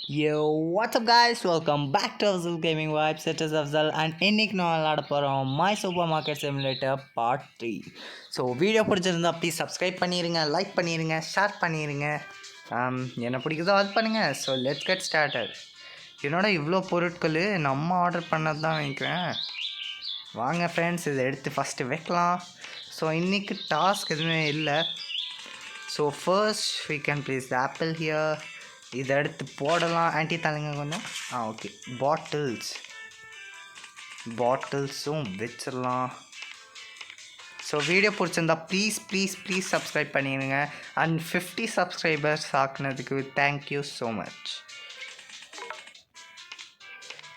Yo, what's up guys? Welcome back to Afzal Gaming Vibes. It is Afzal and இன்னைக்கு நான் விளாட போகிறோம் my super market simulator part 3. So video பிடிச்சிருந்தா please subscribe பண்ணிடுங்க, like பண்ணிடுங்க, share பண்ணிடுங்க. என்ன பிடிக்குதோ அது பண்ணுங்கள். So let's get started. என்னோட இவ்வளோ பொருட்கள் நம்ம ஆர்டர் பண்ணது தான் நினைக்கிறேன். வாங்க ஃப்ரெண்ட்ஸ், இதை எடுத்து ஃபஸ்ட்டு வைக்கலாம். ஸோ இன்றைக்கி டாஸ்க் எதுவுமே இல்லை. So first we can place the apple here. இதை எடுத்து போடலாம். ஆன்டி தலைங்க கொஞ்சம். ஓகே, பாட்டில்ஸும் வச்சிடலாம். ஸோ வீடியோ பிடிச்சிருந்தா ப்ளீஸ் சப்ஸ்கிரைப் பண்ணிடுங்க. அண்ட் 50 சப்ஸ்கிரைபர்ஸ் ஆக்குனதுக்கு தேங்க்யூ ஸோ மச்.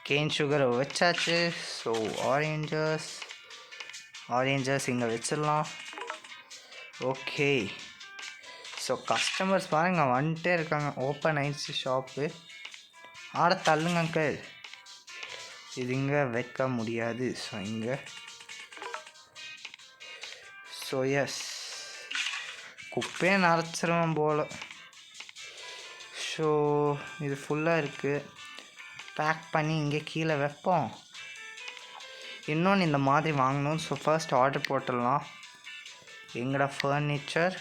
கேன் சுகரை வச்சாச்சு. ஸோ ஆரேஞ்சஸ் இங்கே வச்சிடலாம். ஓகே, ஸோ கஸ்டமர்ஸ் பாருங்கள் வந்துட்டே இருக்காங்க. ஓப்பன் ஆயிடுச்சு ஷாப்பு. தள்ளுங்க அங்கிள். இது இங்கே வைக்க முடியாது. ஸோ இங்கே எஸ் குப்பையை நரைச்சிருவேன் போல். ஸோ இது ஃபுல்லாக இருக்குது. பேக் பண்ணி இங்கே கீழே வைப்போம். இன்னொன்று இந்த மாதிரி வாங்கணும். ஸோ ஃபர்ஸ்ட் ஆர்டர் போட்டுடலாம். எங்கடா ஃபர்னிச்சர்?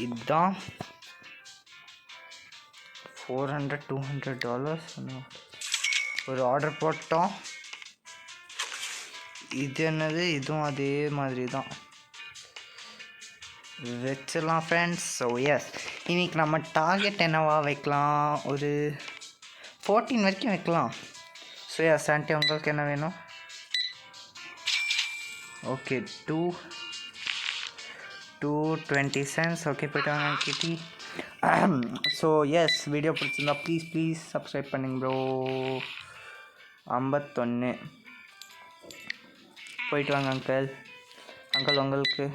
இதுதான் $400-200 ஒரு ஆர்டர் போட்டோம். இது என்னது? இதுவும் அதே மாதிரி தான் வச்சிடலாம் ஃப்ரெண்ட்ஸ். ஸோ எஸ், இன்றைக்கி நம்ம டார்கெட் என்னவா வைக்கலாம்? ஒரு 14 வரைக்கும் வைக்கலாம். ஸோ எஸ் ஆண்டி, உங்களுக்கு என்ன வேணும்? Okay, 220 cents. ஓகே, போய்ட்டு வாங்க கிட்டி. ஸோ எஸ், வீடியோ பிடிச்சிருந்தா ப்ளீஸ் சப்ஸ்கிரைப் பண்ணுங்க ப்ரோ. 51 போயிட்டு வாங்க அங்கிள். உங்களுக்கு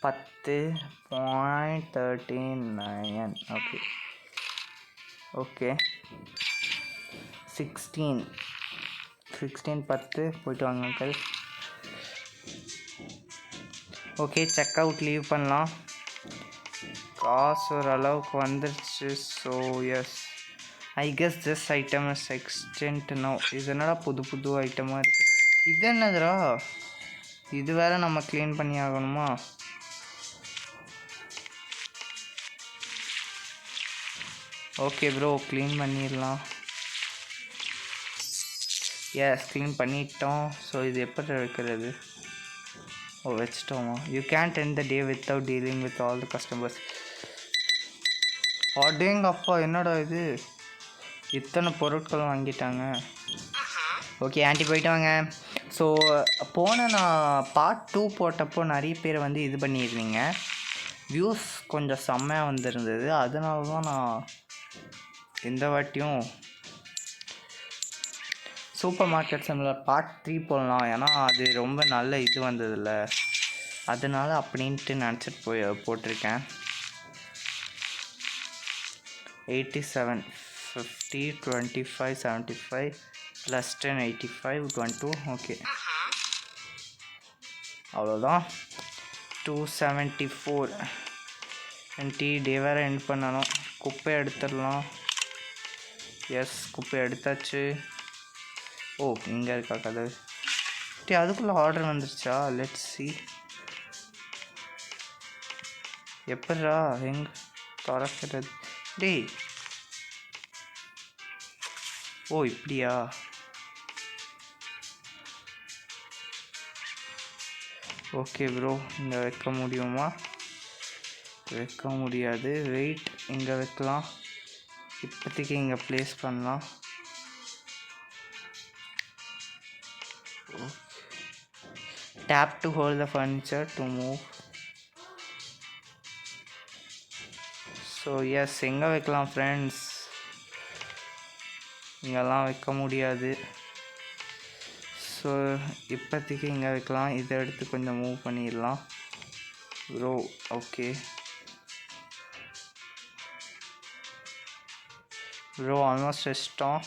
10.39. ஓகே 16 10 போயிட்டு வாங்க uncle. Okay, check out leave பண்ணலாம். காசு ஓரளவுக்கு வந்துருச்சு. So yes, I guess this item is extent no. இது என்னடா புது ஐட்டமாக இருக்குது? இது என்னதுடா? இது வேறு நம்ம க்ளீன் பண்ணி ஆகணுமா? ஓகே ப்ரோ, க்ளீன் பண்ணிடலாம். எஸ், க்ளீன் பண்ணிட்டோம். ஸோ இது எப்படி வைக்கிறது? வச்சிட்டோமா? You can't end the day without dealing with all the customers. அப்பா, என்னடா இது? இத்தனை பொருட்கள் வாங்கிட்டாங்க. ஓகே ஆண்டி, போயிட்டு வாங்க. ஸோ நான் பார்ட் 2 போட்டப்போ நிறைய பேர் வந்து இது பண்ணியிருந்தீங்க. வியூஸ் கொஞ்சம் செம்மையாக வந்துருந்தது. அதனால தான் நான் இந்த வாட்டியும் சூப்பர் மார்க்கெட் சிமுலேட்டர் பார்ட் 3 போடலாம். ஏன்னா அது ரொம்ப நல்ல இது வந்ததில்ல, அதனால அப்படின்ட்டு நினச்சிட்டு போட்டிருக்கேன். 87 50 25 75 + 10 85 22. ஓகே, அவ்வளோதான். 274. டே வேறு எண்ட் பண்ணணும். குப்பை எடுத்துடலாம். எஸ், குப்பை எடுத்தாச்சு. இங்கே இருக்கா கதவு? அதுக்குள்ளே ஆர்டர் வந்துருச்சா? Let's see. எப்படா எங்கே திறக்கிறது? டேய், இப்படியா? ஓகே ப்ரோ, இங்கே வைக்க முடியுமா? வைக்க முடியாது. வெயிட், இங்கே வைக்கலாம். இப்போதைக்கு இங்கே ப்ளேஸ் பண்ணலாம். Tap to hold the furniture to move. So yes, எங்கே வைக்கலாம் ஃப்ரெண்ட்ஸ்? இங்கெல்லாம் வைக்க முடியாது. ஸோ இப்போதைக்கு இங்கே வைக்கலாம். இதை எடுத்து கொஞ்சம் மூவ் பண்ணிடலாம் ப்ரோ. ஓகே ப்ரோ, ஆல்மோஸ்ட் வச்சிட்டோம்.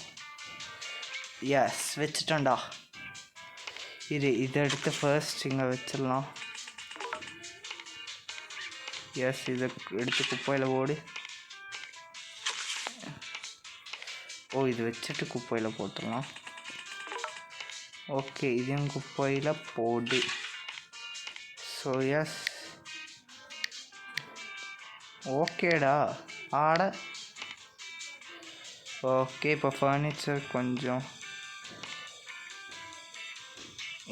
எஸ், வச்சுட்டோண்டா. இதை எடுத்து ஃபர்ஸ்ட் இங்கே வச்சிடலாம். எஸ், இதை எடுத்து குப்பையில் போடு. இது வச்சுட்டு குப்பையில் போட்டுடலாம். ஓகே, இதையும் குப்பையில் போடு. ஸோ எஸ், ஓகேடா. ஆட ஓகே, இப்போ ஃபர்னிச்சர் கொஞ்சம்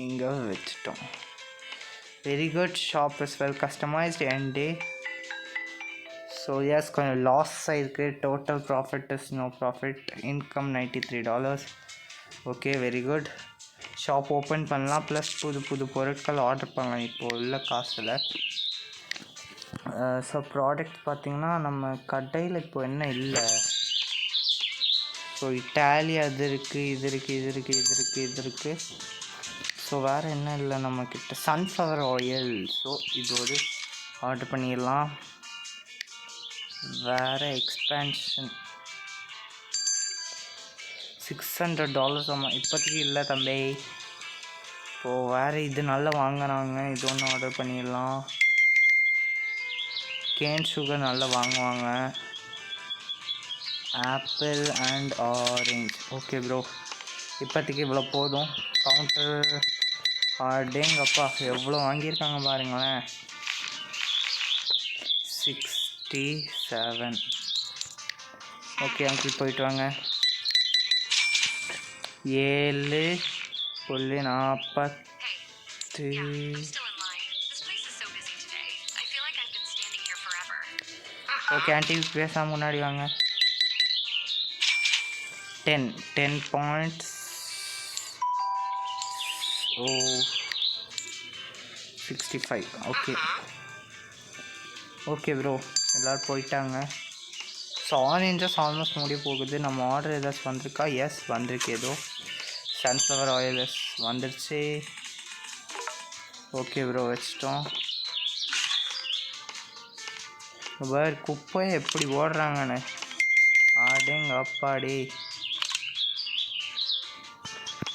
இங்கே வச்சுட்டோம். Very good. Shop is well customised end day. So yes, கொஞ்சம் லாஸ் ஆகிருக்கு. Total profit is no profit. Income $93. Okay, very good. Shop open பண்ணலாம். ப்ளஸ் புது புது பொருட்கள் ஆர்டர் பண்ணலாம் இப்போது உள்ள காசில். ஸோ ப்ராடக்ட் பார்த்திங்கன்னா நம்ம கடையில் இப்போ என்ன இல்லை. ஸோ இட்டாலி அது இருக்குது, இது இருக்குது, இது இருக்குது, இது இருக்குது, இது இருக்குது. ஸோ வேறு என்ன இல்லை நம்மக்கிட்ட. Sunflower oil. ஸோ இது ஒரு ஆர்டர் பண்ணிடலாம். வேறு எக்ஸ்பேன்ஷன் $600 ஆமாம், இப்போதைக்கு இல்லை தம்பி. இப்போது வேறு இது நல்லா வாங்குறாங்க, இது ஒன்று ஆர்டர் பண்ணிடலாம். கேன் சுகர் நல்லா வாங்குவாங்க. Apple and orange. Okay bro, இப்போதைக்கு இவ்வளோ போதும். கவுண்டர் அடேங்கப்பா எவ்வளோ வாங்கியிருக்காங்க பாருங்களேன். 67. ஓகே அங்கிள், போயிட்டு வாங்க. 7.40. ஓகே ஆண்டி, பேசாமல் முன்னாடி வாங்க. 10 points. 65. ஓகே ப்ரோ, எல்லோரும் போயிட்டாங்க. ஸோ ஆரஞ்சஸ் ஆல்மோஸ்ட் முடிய போகுது. நம்ம ஆர்டர் ஏதாச்சும் வந்திருக்கா? எஸ், வந்திருக்கு. ஏதோ சன்ஃப்ளவர் ஆயில் வந்துருச்சு. ஓகே ப்ரோ, வச்சிட்டோம். வேறு குப்பையை எப்படி ஓடுறாங்கன்னு ஆடேங்க அப்பாடி.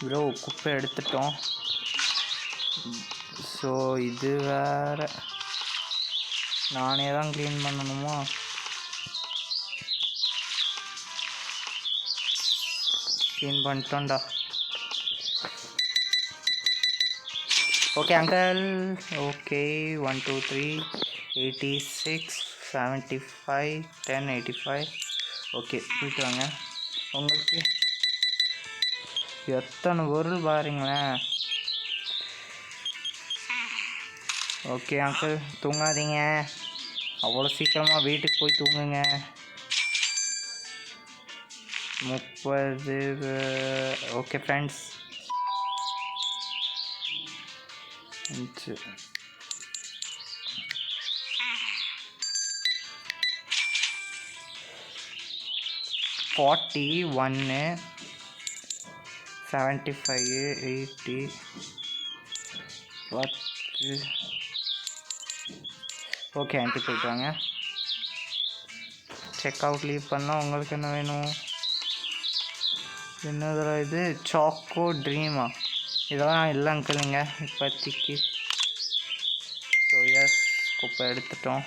ப்ரோ குப்பை எடுத்துட்டோம். ஸோ இது வேறு நானே தான் க்ளீன் பண்ணணுமா? க்ளீன் பண்ணிட்டோம்டா. Okay uncle. ஓகே 1 2 3 86 75 10 85. ஓகே, போயிட்டு வாங்க. உங்களுக்கு எத்தனை பொருள் பாருங்களேன். ஓகே அங்கிள், தூங்காதீங்க. அவ்வளோ சீக்கிரமாக வீட்டுக்கு போய் தூங்குங்க. 30. Okay friends, 41 75 80 10. ஓகே ஆண்டி, போயிட்டு வாங்க. செக் அவுட் லீவ் பண்ணால் உங்களுக்கு என்ன வேணும்? என்னதுடா இது? சாக்கோ ட்ரீமா? இதெல்லாம் இல்லை அங்கிளுங்க இப்போதைக்கு. ஸோ எஸ், குப்பை எடுத்துட்டோம்.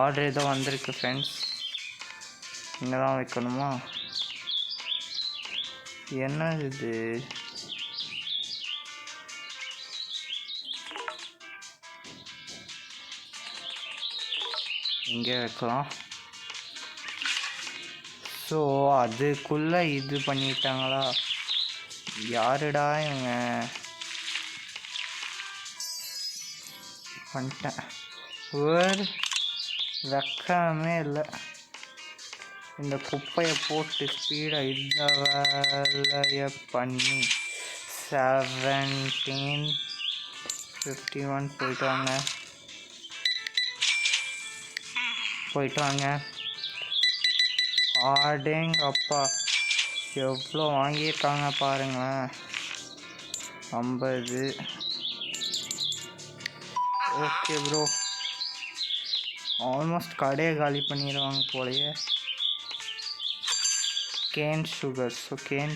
ஆர்டர் ஏதோ வந்திருக்கு ஃப்ரெண்ட்ஸ். இங்கே தான் வைக்கணுமா? என்ன இது? இங்கே வைக்கலாம். ஸோ அதுக்குள்ளே இது பண்ணிட்டாங்களா? யாருடா இவங்க? பண்ணிட்டேன். ஒரு வெக்கமே இல்லை. இந்த குப்பையை போட்டு ஸ்பீடாக இந்த வேலையை பண்ணி 17:51. போயிட்டு வாங்க, போயிட்டு வாங்க. ஆடேங்க அப்பா, எவ்வளோ வாங்கியிருக்காங்க பாருங்களேன். 50. ஓகே ப்ரோ, ஆல்மோஸ்ட் கடையை காலி பண்ணிடுவாங்க போலையே. Can sugar. So can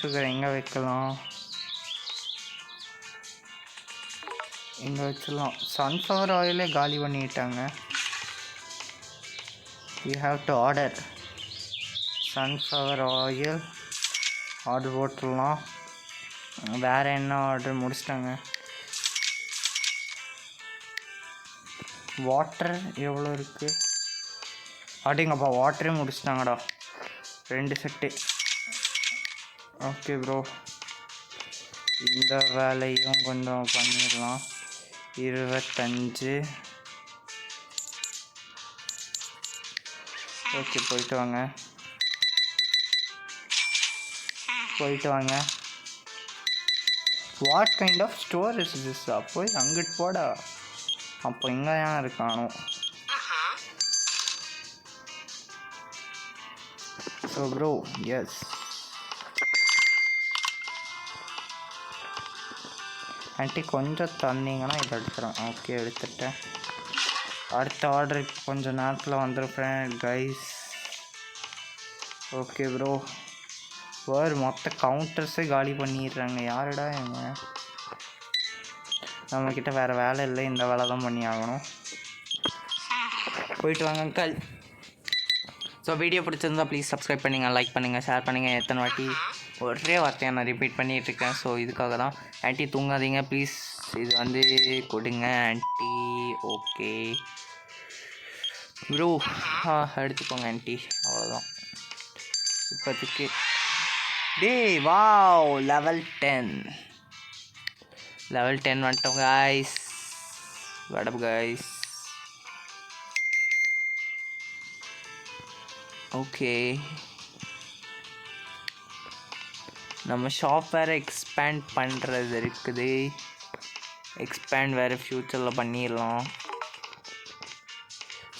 sugar எங்கே வைக்கலாம்? இங்கே வச்சிடலாம். சன்ஃப்ளவர் ஆயிலே காலி பண்ணிட்டாங்க. we have to order sunflower oil. Order போட்டுடலாம். வேறு என்ன ஆர்டர் முடிச்சிட்டாங்க. வாட்டர் எவ்வளோ இருக்குது? அப்படிங்கப்பா வாட்டரே முடிச்சிட்டாங்கடா, 2 செட்டு. ஓகே ப்ரோ, இந்த வேலையும் கொஞ்சம் பண்ணிடலாம். 25. ஓகே, போயிட்டு வாங்க. What kind of store is this? போய் அங்கிட்டு போடா. அப்போ இங்கே ஏன் இருக்கானோ? ஸோ ப்ரோ, எஸ், ஆண்டி கொஞ்சம் தந்தீங்கன்னா இதை எடுத்துகிறேன். ஓகே, எடுத்துட்டேன். அடுத்த ஆர்டர் கொஞ்சம் நேரத்தில் வந்துருப்பேன் கைஸ். ஓகே ப்ரோ, வேறு மொத்த கவுண்டர்ஸே காலி பண்ணிடுறாங்க. யாருடா எங்க? நம்மக்கிட்ட வேறு வேலை இல்லை, இந்த வேலை தான் பண்ணி ஆகணும். போயிட்டு வாங்க அங்கிள். ஸோ வீடியோ பிடிச்சிருந்தா ப்ளீஸ் சப்ஸ்கிரைப் பண்ணுங்கள், லைக் பண்ணுங்கள், ஷேர் பண்ணுங்கள். எத்தனை வாட்டி ஒரே வார்த்தையாக நான் ரிப்பீட் பண்ணிகிட்ருக்கேன். ஸோ இதுக்காக தான். ஆண்டி தூங்காதீங்க ப்ளீஸ், இது வந்து கொடுங்க ஆண்டி. ஓகே ப்ரோ, எடுத்துக்கோங்க ஆண்டி, அவ்வளோதான் இப்போதைக்கு. டேய் வாவ், லெவல் 10 வந்துட்டோம் கைஸ். வடப் கைஸ். ஓகே, நம்ம ஷாப் வேறு எக்ஸ்பேண்ட் பண்ணுறது இருக்குது. எக்ஸ்பேண்ட் வேறு ஃப்யூச்சரில் பண்ணிடலாம்.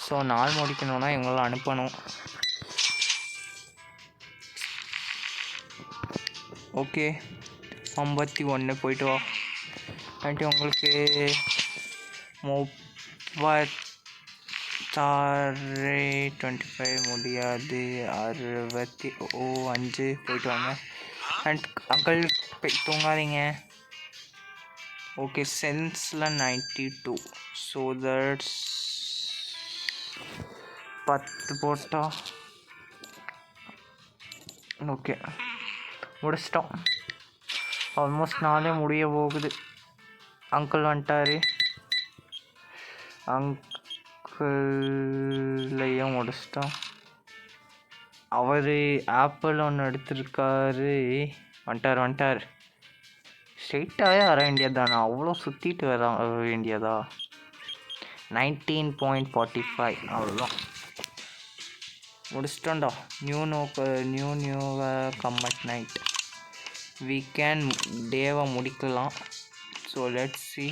ஸோ நாள் முடிக்கணுன்னா இவங்களாம் அனுப்பணும். ஓகே, 51 போயிட்டு வா ஆண்டி. உங்களுக்கு 25 முடியாது. 65 போயிட்டு வாங்க. அண்ட் அங்கிள் தூங்காதீங்க. ஓகே, சென்ஸில் 92. ஸோ தட்ஸ் 10 போட்டா. ஓகே, முடிச்சிட்டோம். ஆல்மோஸ்ட் நாளே முடிய போகுது. அங்கிள் வந்துட்டார். அங்கிள்லையும் முடிச்சிட்டோம். அவர் ஆப்பிள் ஒன்று எடுத்திருக்காரு. வந்துட்டார். ஸ்ட்ரெயிட்டாகவே வர வேண்டியது தானே, அவ்வளோ சுற்றிட்டு வர வேண்டியதா? 19.45 அவ்வளோதான். முடிச்சிட்டோண்டா. New come at night. Weekend டேவை முடிக்கலாம். So let's see.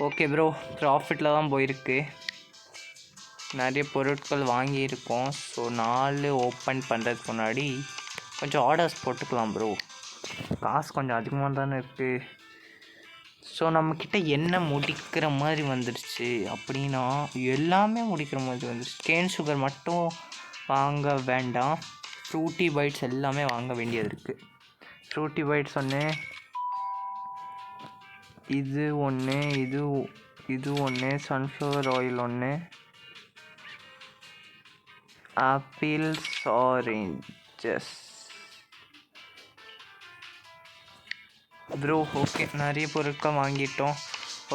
Okay bro, ப்ராஃபிட்டில் தான் போயிருக்கு. நிறைய பொருட்கள் வாங்கியிருக்கோம். ஸோ 4 ஓப்பன் பண்ணுறதுக்கு முன்னாடி கொஞ்சம் ஆர்டர்ஸ் போட்டுக்கலாம் ப்ரோ. காசு கொஞ்சம் அதிகமாக தானே இருக்குது. ஸோ நம்மக்கிட்ட என்ன முடிக்கிற மாதிரி வந்துடுச்சு அப்படின்னா, எல்லாமே முடிக்கிற மாதிரி வந்துடுச்சு. கேன் சுகர் மட்டும் வாங்க வேண்டாம், ஃப்ரூட்டி பைட்ஸ் எல்லாமே வாங்க வேண்டியது இருக்குது. ஃப்ரூட்டி பைட்ஸ் ஒன்று, இது ஒன்று, இது ஒன்று, சன்ஃப்ளவர் ஆயில் ஒன்று, ஆப்பிள்ஸ், ஆரேஞ்சஸ். ப்ரோ ஓகே, நிறைய பொருட்கள் வாங்கிட்டோம்.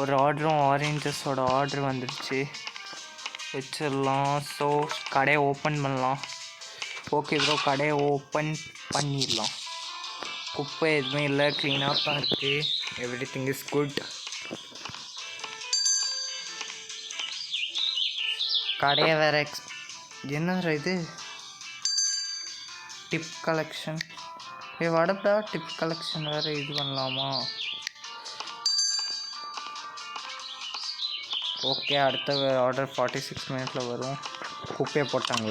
ஒரு ஆர்டரும் ஆரேஞ்சஸோட ஆர்டர் வந்துடுச்சு, வச்சிடலாம். ஸோ கடையை ஓப்பன் பண்ணலாம். ஓகே ப்ரோ, கடையை ஓப்பன் பண்ணிடலாம். குப்பை எதுவுமே இல்லை, க்ளீனாக தான் இருக்குது. Everything is good. கடையை வேறு என்ன இது டிப் கலெக்ஷன். வடப்பா, டிப் கலெக்ஷன் வேறு இது பண்ணலாமா? ஓகே, அடுத்த ஆர்டர் 46 மினிட்ல வரும். குப்பையை போட்டாங்க,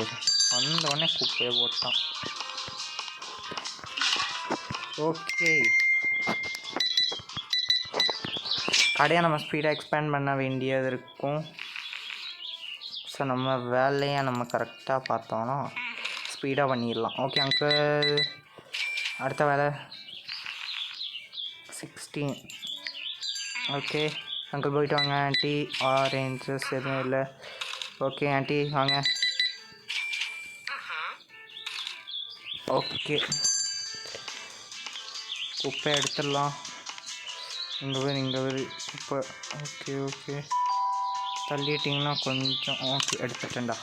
வந்தோடனே குப்பையை போட்டான். ஓகே, கடையை நம்ம ஸ்பீடாக எக்ஸ்பேண்ட் பண்ண வேண்டியது இருக்கும். ஸோ நம்ம வேலையை நம்ம கரெக்டாக பார்த்தோன்னா ஸ்பீடாக பண்ணிடலாம். ஓகே அங்கிள், அடுத்த வேலை 16. ஓகே அங்கிள் போயிட்டு வாங்க. ஆண்டி ஆரேஞ்சஸ் எதுவும் இல்லை. ஓகே ஆண்டி வாங்க. ஓகே குப்பை எடுத்துடலாம். இங்கே ஒரு குப்பை. ஓகே ஓகே தள்ளிட்டிங்கன்னா கொஞ்சம். ஓகே எடுத்துட்டேன்டா.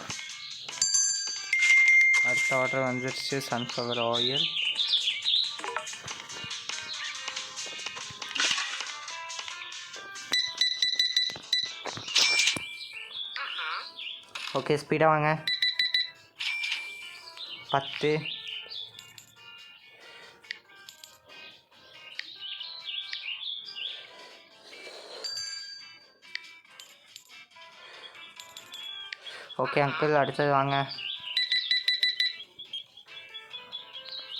அடுத்த ஆர்டர் வந்துடுச்சு. Sunflower oil. ஓகே ஸ்பீடாக வாங்க. 10. ஓகே அங்கிள் அடுத்தது வாங்க.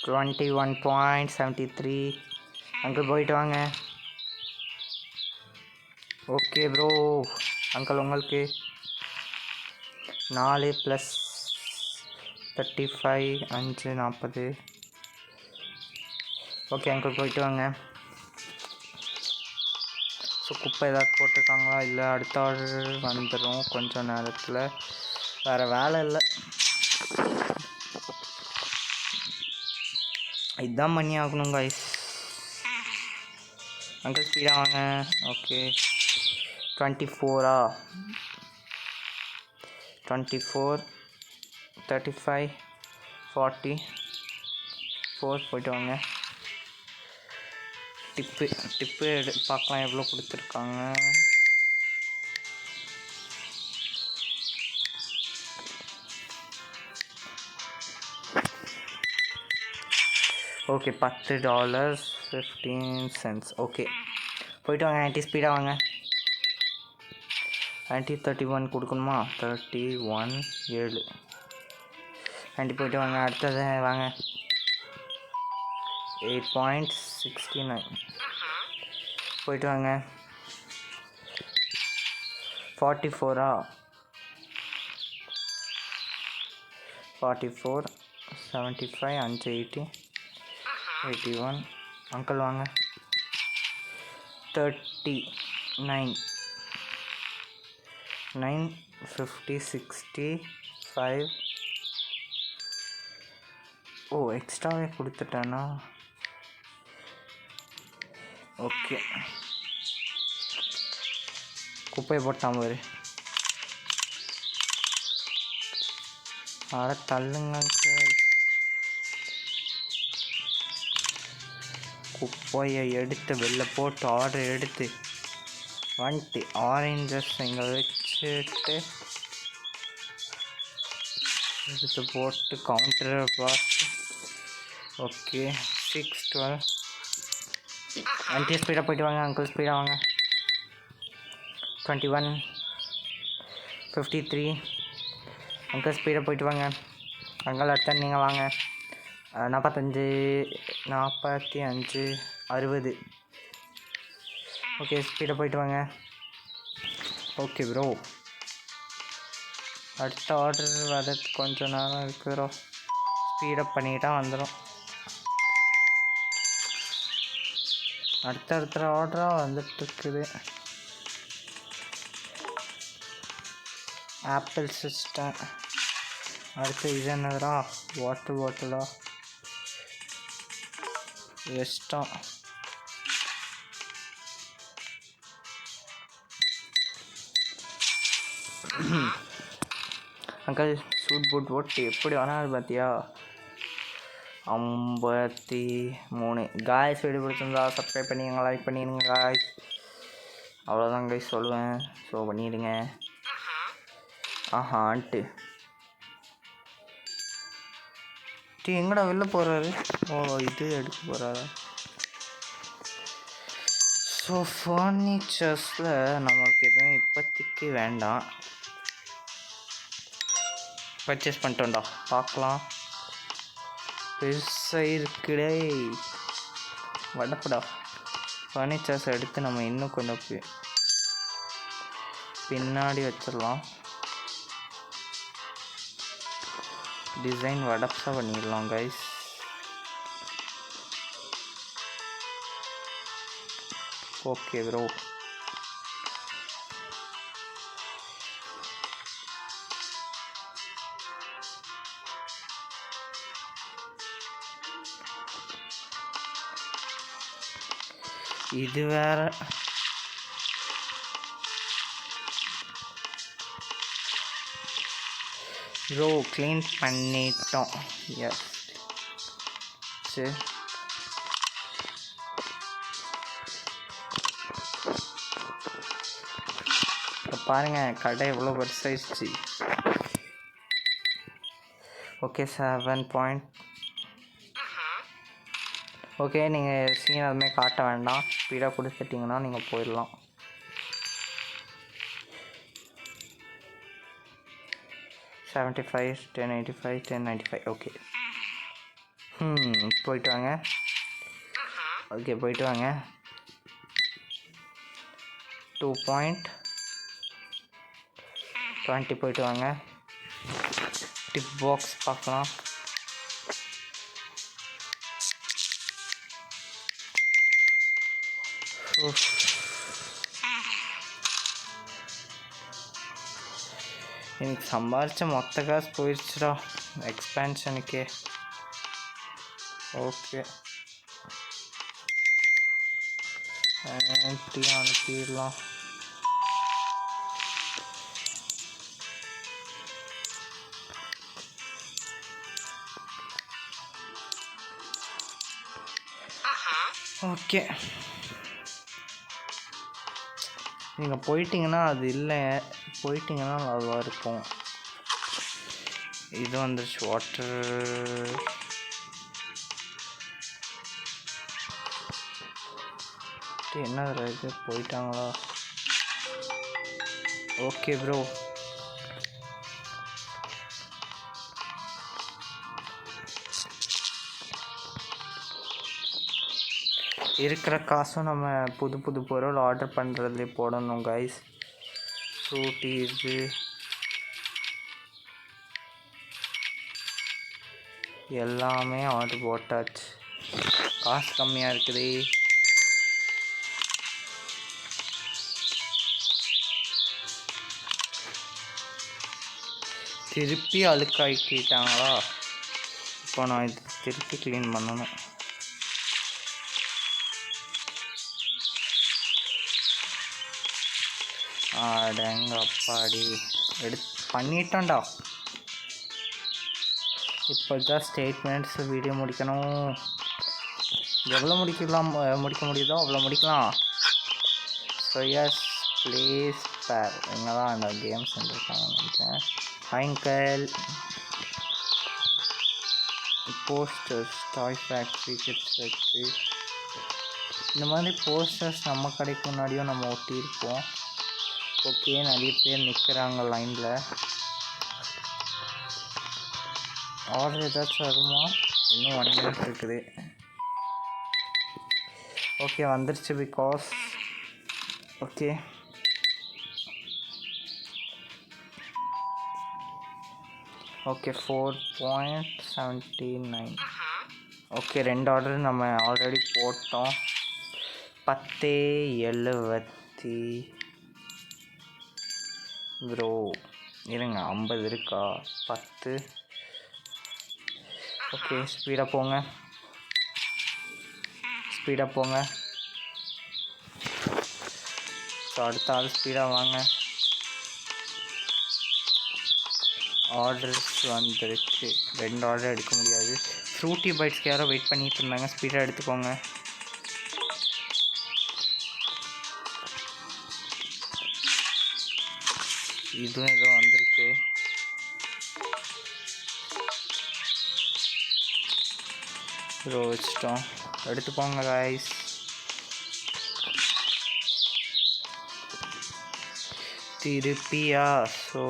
21.73. அங்கிள் போயிட்டு வாங்க. ஓகே ப்ரோ அங்கிள் உங்களுக்கு 4 + 35 5 40. ஓகே அங்கிள் போயிட்டு வாங்க. ஸோ குப்பை ஏதாவது போட்டிருக்காங்களா? இல்லை அடுத்த ஆர்டர் வந்துடும் கொஞ்சம் நேரத்தில். வேறு வேலை இல்லை, இதுதான் பண்ணி ஆகணும் கைஸ். அங்கிள் ஸ்பீடாக வாங்க. ஓகே 24 24 35 40 4 போய்ட்டு வாங்க. டிப்பு பார்க்கலாம் எவ்வளோ கொடுத்துருக்காங்க. ஓகே $10.15. ஓகே போய்ட்டு வாங்க ஆண்டி ஸ்பீடாக வாங்க. ஆண்டி 31 கொடுக்கணுமா? 31 7. ஆண்டி போய்ட்டு வாங்க. அடுத்தது வாங்க. 8.69 போய்ட்டு வாங்க. 44 44 75 5 80 81. அங்கிள் வாங்க. 39 9 50 65. ஓ எக்ஸ்ட்ராவே கொடுத்துட்டேன்னா. ஓகே குப்பையை போட்டான் பாரு. அட தள்ளுங்க சார். குப்பையை எடுத்து வெளில போட்டு ஆர்டர் எடுத்து வந்துட்டு ஆரேஞ்சஸ் இங்கே வச்சுட்டு எடுத்து போட்டு கவுண்டரை பார்த்து. ஓகே 6:12. ஆண்டி ஸ்பீடாக போய்ட்டு வாங்க. அங்கிள் ஸ்பீடாக வாங்க. 21 53. அங்கிள் ஸ்பீடாக போய்ட்டு வாங்க. அங்கிள் அடுத்த நீங்கள் வாங்க. 45 45 60. ஓகே ஸ்பீடாக போய்ட்டு வாங்க. ஓகே ப்ரோ அடுத்த ஆர்டர் வரது கொஞ்சம் நேரம் இருக்கிறோம். ஸ்பீடப் பண்ணிக்கிட்டா வந்துடும். அடுத்த ஆர்டராக வந்துட்டுருக்குது. Apple system. அடுத்து இது என்னதுடா? வாட்டர் பாட்டிலா? வெஸ்டம். அங்கிள் சூட் பூட் போட்டு எப்படி வேணாலும் பார்த்தியா? 53. காய்ஸ் வீடியோ பிடிச்சிருந்தா சப்ஸ்கிரைப் பண்ணிடுங்க, லைக் பண்ணிடுங்க காய்ஸ். அவ்வளோதான் காய்ஸ் சொல்லுவேன். ஸோ பண்ணிடுங்க. ஆஹான்ட்டு எங்கடா வெளில போகிறாரு? ஓ இது எடுக்க போகிறாரா? ஸோ ஃபர்னிச்சர்ஸில் நமக்கு எதுவும் இப்போதைக்கு வேண்டாம். பர்ச்சேஸ் பண்ணிட்டோம்டா. பார்க்கலாம். பெருசாக இருக்குடே வடப்படா. ஃபர்னிச்சர்ஸ் எடுத்து நம்ம இன்னும் கொஞ்சம் பின்னாடி வச்சிடலாம். டிசைன் வடப்ஸாக பண்ணிடலாம் கைஸ். ஓகே ப்ரோ இது வேற. ப்ரோ க்ளீன் பண்ணிட்டோம். எஸ் சரி இப்போ பாருங்கள் கடை எவ்வளோ பெருசாகிடுச்சு. Okay 7 point. ஓகே நீங்கள் சீன் அதுமாதிரி காட்ட வேண்டாம், ஸ்பீடாக கொடுத்துட்டிங்கன்னா நீங்கள் போயிடலாம். $75, $1085, $1095. ஓகே போயிட்டு வாங்க. ஓகே போயிட்டு வாங்க. 2.20 போயிட்டு வாங்க. டிப் பாக்ஸ் பார்க்கலாம். எனக்கு சம்பாரிச்ச மொத்த காசு போயிடுச்சுடா எக்ஸ்பேன்ஷனுக்கே. ஓகே அனுப்பிடலாம். ஓகே நீங்கள் போயிட்டீங்கன்னா அது இல்லை, போயிட்டீங்கன்னா நல்லா இருக்கும். இது வந்துருச்சு வாட்டர். என்ன இது போயிட்டாங்களா? ஓகே ப்ரோ இருக்கிற காசும் நம்ம புது புது பொருள் ஆர்டர் பண்ணுறதுலே போடணும் கைஸ். ஃப்ரூட்டி இது எல்லாமே ஆர்டர் போட்டாச்சு. காசு கம்மியாக இருக்குது. திருப்பி அழுக்காக்கிட்டாங்களா? இப்போ நான் இது திருப்பி க்ளீன் பண்ணணும். அடங்கப்பாடி பண்ணிட்டோம்டா. இப்போ தான் ஸ்டேட்மெண்ட்ஸ் வீடியோ முடிக்கணும். எவ்வளோ முடிக்க முடியுதோ அவ்வளோ முடிக்கலாம். ஸோ எஸ் ப்ளீஸ் பேர் இங்கே தான் அந்த கேம்ஸ் இருக்காங்கன்னு நினைக்கிறேன். அங்கிள் போஸ்டர்ஸ் டாய் ஃபேக்ட்ரி கிட்ஸ் ஃபேக்ட்ரி இந்த மாதிரி போஸ்டர்ஸ் நம்ம கடைக்கு முன்னாடியும் நம்ம ஒட்டியிருப்போம். ஓகே நிறைய பேர் நிற்கிறாங்க லைனில். ஆர்டர் ஏதாச்சும் வருமா? இன்னும் 1 minute இருக்குது. ஓகே வந்துருச்சு because okay okay 4.79. Okay 2 order நம்ம ஆல்ரெடி போட்டோம். 10.70 ப்ரோ இருங்க 50 இருக்கா? 10. ஓகே ஸ்பீடாக போங்க. ஸோ அடுத்த ஆள் ஸ்பீடாக வாங்க. ஆர்டர்ஸ் வந்துருக்கு. 2 ஆர்டர் எடுக்க முடியாது. ஃப்ரூட்டி பைட்ஸ்க்கு யாரோ வெயிட் பண்ணிட்டு இருந்தாங்க. ஸ்பீடாக எடுத்துக்கோங்க. இதுவும் ஏதோ வந்திருக்கு. வச்சிட்டோம். எடுத்துக்கோங்க காய்ஸ். திருப்பியா? ஸோ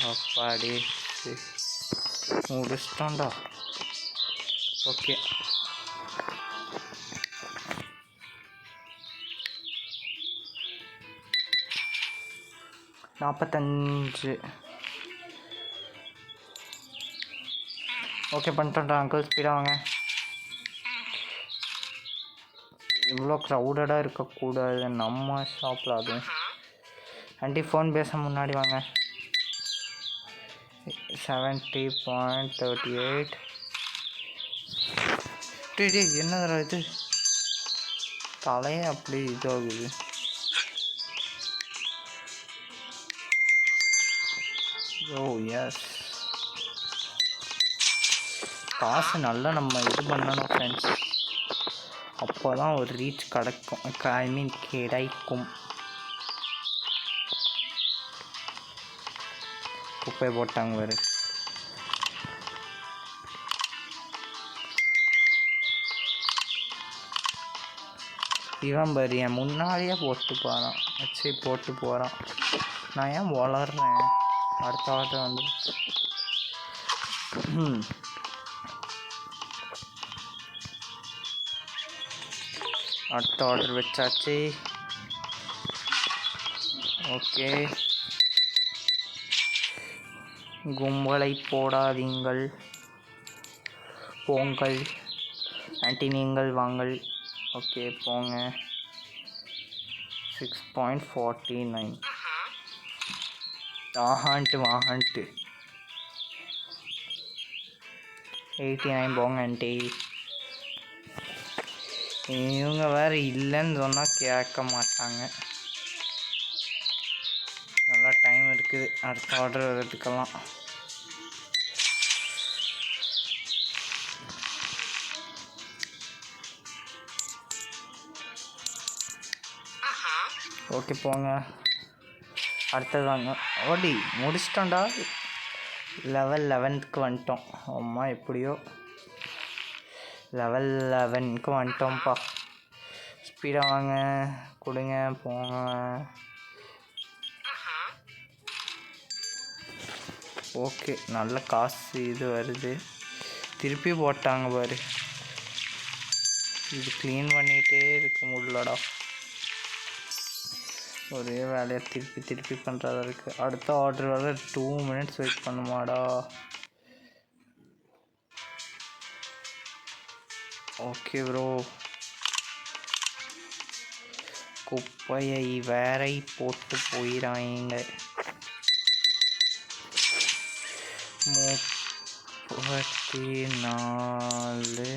அப்பாடி முடிச்சிட்டோம்டா. ஓகே $45. ஓகே பண்ணிட்டோம்டா அங்கிள். ஸ்பீடாக வாங்க. இவ்வளோ க்ரௌடடாக இருக்கக்கூடாது நம்ம ஷாப்பில். அதுவும் ஆண்டி ஃபோன் பேச முன்னாடி வாங்க. 70.38. டே என்னதுடா இது தலையே அப்படி இதாகுது. ஓ எஸ், காசு நல்லா நம்ம இது பண்ணணும் ஃப்ரெண்ட்ஸ், அப்போ தான் ஒரு ரீச் கிடைக்கும். ஐ மீன் கிடைக்கும். குப்பை போட்டாங்க வேறு. இவன் பாரு என் முன்னாடியே போட்டு போகிறான். வச்சு போட்டு போகிறான். நான் ஏன் வளர்றேன்? அடுத்த ஆர்டர் வந்து அடுத்த ஆர்டர் வச்சாச்சு. ஓகே, கும்பலை போடாதீங்கள், போங்கள் ஆன்ட்டி, நீங்கள் வாங்கள். ஓகே போங்க. 6.49 ஆஹான்ட்டு வாஹான்ட்டு 89 போங்க ஆன்ட்டி. இவங்க வேறு இல்லைன்னு சொன்னால் கேட்க மாட்டாங்க. நல்லா டைம் இருக்குது அடுத்த ஆர்டர் வர்றதுக்கெல்லாம். ஓகே போங்க. அடுத்தது வாங்க. ஓடி முடிச்சிட்டோண்டா. லெவல் 11க்கு வந்துட்டோம். அம்மா எப்படியோ லெவல் 11க்கு வந்துட்டோம்ப்பா. ஸ்பீடாக வாங்க, கொடுங்க, போங்க. ஓகே, நல்ல காசு இது வருது. திருப்பி போட்டாங்க பாரு. இது க்ளீன் பண்ணிகிட்டே இருக்க முடியலடா. ஒரே வேலையை திருப்பி திருப்பி பண்ணுறதா இருக்குது. அடுத்த ஆர்டர் வர 2 minutes வெயிட் பண்ணுமாடா. ஓகே ப்ரோ, குப்பையை வேறை போட்டு போயிடாங்க. 34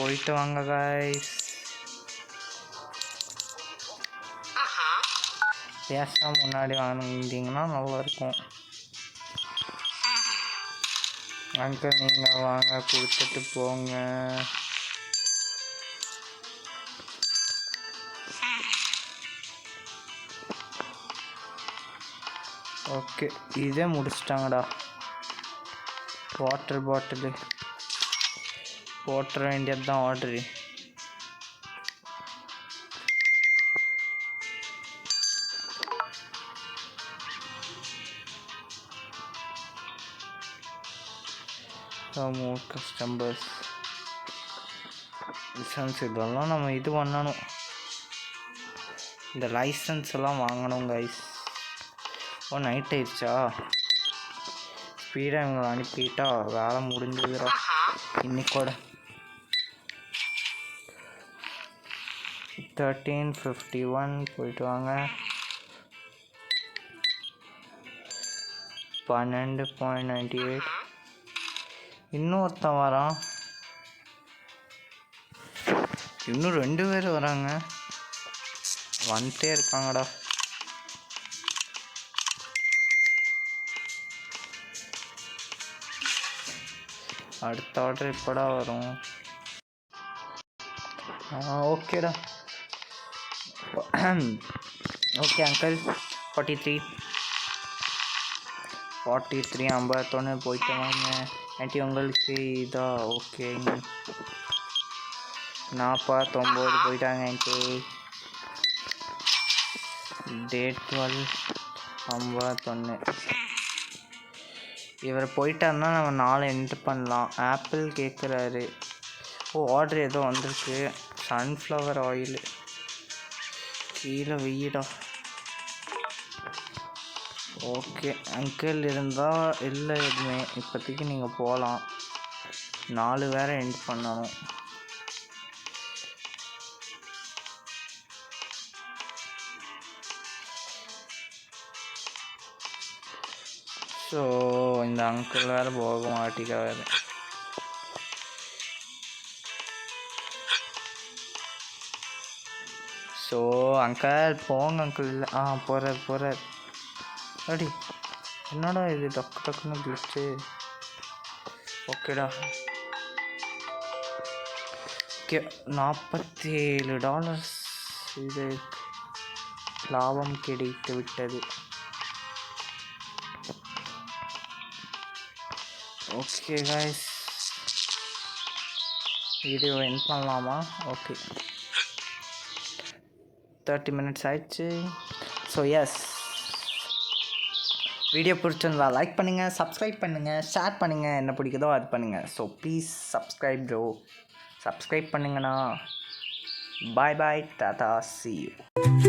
போயிட்டு வாங்க கைஸ். பேசாம முன்னாடி வாங்கிட்டீங்கன்னா நல்லாயிருக்கும். அங்கிள் நீங்கள் வாங்க, கொடுத்துட்டு போங்க. ஓகே, இதே முடிச்சிட்டாங்கடா. வாட்டர் பாட்டிலு போட்டுற வேண்டியது தான் ஆர்டரு. மோர் கஸ்டமர்ஸ் லைசன்ஸ் இதெல்லாம் நம்ம இது பண்ணணும். இந்த லைசன்ஸ் எல்லாம் வாங்கணும் கைஸ். ஓ நைட் ஆயிடுச்சா? ஸ்பீடாக இவங்களை அனுப்பிட்டா வேலை முடிஞ்சதுடா இன்னைக்கோட. 13:51 போயிட்டு வாங்க. 12.98. இன்னொருத்தன் வரான். இன்னும் 2 பேர் வராங்க. வந்துட்டே இருக்காங்கடா. அடுத்த ஆர்டர் எப்படா வரும்? ஓகேடா. Okay uncle. 43 51 போயிட்டு வாங்க ஆன்ட்டி. உங்களுக்கு இதா? ஓகேங்க. 49 போயிட்டாங்க ஆன்ட்டி. டேட் 12 51. இவர் போயிட்டாருன்னா நம்ம 4 என்ட்ரு பண்ணலாம். ஆப்பிள் கேட்குறாரு. ஓ ஆர்டர் ஏதோ வந்திருக்கு. சன்ஃப்ளவர் ஆயில் கீழே வெயிடா. ஓகே அங்கிள் இருந்தால் இல்லை எதுவுமே இப்போதைக்கு நீங்கள் போகலாம். 4 வேறு எண்ட் பண்ணணும். ஸோ இந்த அங்கிள் வேறு போக மாட்டேங்கிறாரு. ஸோ அங்கிள் போங்க அங்கிள். இல்லை போகிறார். அடி என்னடா இது டக்குன்னு கிளிச்சு. ஓகேடா. ஓகே, $47 இது லாபம் கிடைத்து விட்டது. ஓகே கைஸ், வீடியோ எண்ட் பண்ணலாமா? ஓகே, 30 minutes ஆயிடுச்சு. ஸோ எஸ், வீடியோ பிடிச்சிருந்தா லைக் பண்ணுங்கள், சப்ஸ்கிரைப் பண்ணுங்கள், ஷேர் பண்ணுங்கள், என்ன பிடிக்குதோ அது பண்ணுங்கள். So please subscribe bro, subscribe பண்ணுங்கண்ணா. பாய் பாய், டாடா, see you.